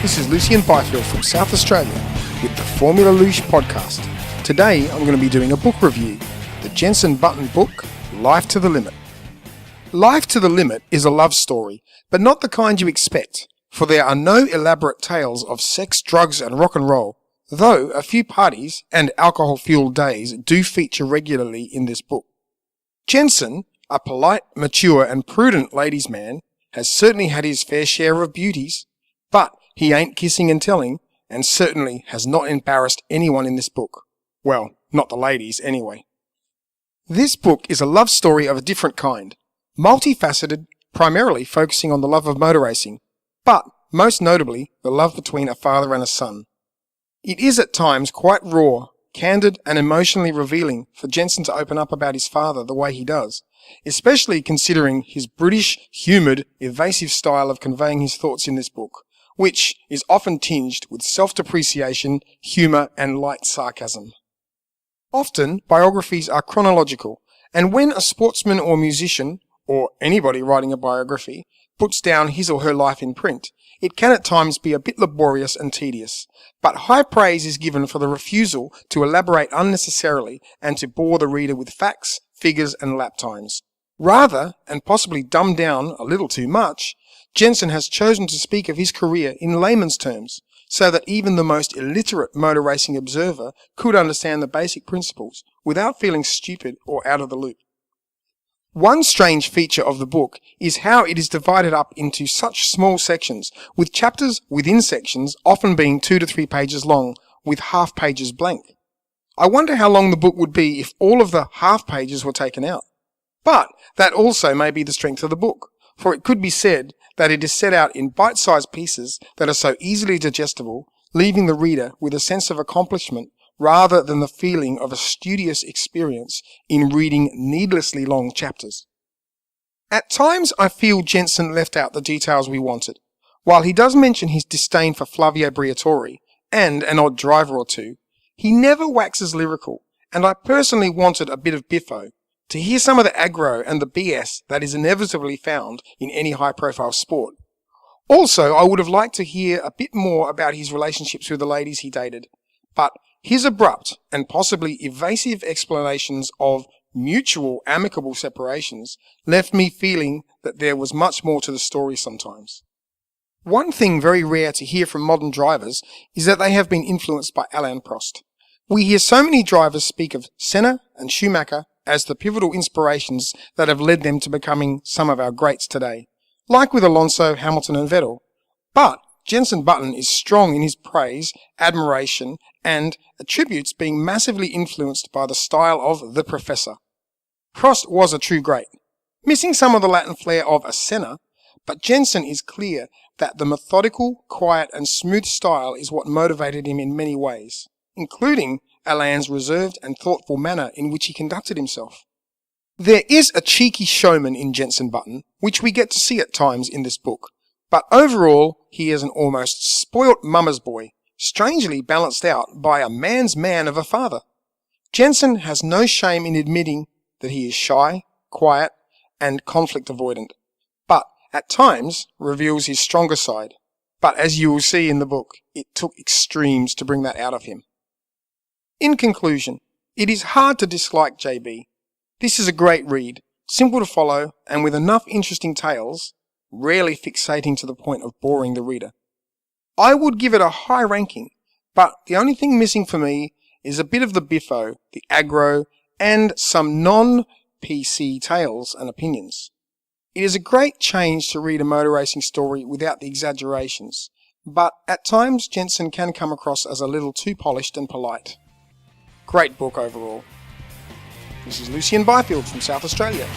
This is Lucien Byfieldt from South Australia with the Formula Loosh podcast. Today I'm going to be doing a book review, the Jenson Button Book, Life to the Limit. Life to the Limit is a love story, but not the kind you expect, for there are no elaborate tales of sex, drugs and rock and roll, though a few parties and alcohol-fueled days do feature regularly in this book. Jenson, a polite, mature and prudent ladies' man, has certainly had his fair share of beauties, but he ain't kissing and telling, and certainly has not embarrassed anyone in this book. Well, not the ladies anyway. This book is a love story of a different kind, multifaceted, primarily focusing on the love of motor racing, but most notably the love between a father and a son. It is at times quite raw, candid and emotionally revealing for Jenson to open up about his father the way he does, especially considering his British, humoured, evasive style of conveying his thoughts in this book, which is often tinged with self-depreciation, humour and light sarcasm. Often, biographies are chronological, and when a sportsman or musician, or anybody writing a biography, puts down his or her life in print, it can at times be a bit laborious and tedious, but high praise is given for the refusal to elaborate unnecessarily and to bore the reader with facts, figures and lap times. Rather, and possibly dumb down a little too much, Jenson has chosen to speak of his career in layman's terms, so that even the most illiterate motor racing observer could understand the basic principles without feeling stupid or out of the loop. One strange feature of the book is how it is divided up into such small sections, with chapters within sections often being 2 to 3 pages long, with half pages blank. I wonder how long the book would be if all of the half pages were taken out. But that also may be the strength of the book, for it could be said that it is set out in bite-sized pieces that are so easily digestible, leaving the reader with a sense of accomplishment rather than the feeling of a studious experience in reading needlessly long chapters. At times I feel Jenson left out the details we wanted. While he does mention his disdain for Flavio Briatore and an odd driver or two, he never waxes lyrical, and I personally wanted a bit of biffo, to hear some of the aggro and the BS that is inevitably found in any high-profile sport. Also, I would have liked to hear a bit more about his relationships with the ladies he dated, but his abrupt and possibly evasive explanations of mutual amicable separations left me feeling that there was much more to the story sometimes. One thing very rare to hear from modern drivers is that they have been influenced by Alain Prost. We hear so many drivers speak of Senna and Schumacher as the pivotal inspirations that have led them to becoming some of our greats today, like with Alonso, Hamilton and Vettel. But Jenson Button is strong in his praise, admiration, and attributes being massively influenced by the style of the Professor. Prost was a true great, missing some of the Latin flair of a Senna, but Jenson is clear that the methodical, quiet and smooth style is what motivated him in many ways, including Alain's reserved and thoughtful manner in which he conducted himself. There is a cheeky showman in Jenson Button, which we get to see at times in this book, but overall he is an almost spoilt mama's boy, strangely balanced out by a man's man of a father. Jenson has no shame in admitting that he is shy, quiet, and conflict avoidant, but at times reveals his stronger side. But as you will see in the book, it took extremes to bring that out of him. In conclusion, it is hard to dislike JB. This is a great read, simple to follow, and with enough interesting tales, rarely fixating to the point of boring the reader. I would give it a high ranking, but the only thing missing for me is a bit of the biffo, the aggro, and some non-PC tales and opinions. It is a great change to read a motor racing story without the exaggerations, but at times Jenson can come across as a little too polished and polite. Great book overall. This is Lucien Byfieldt from South Australia.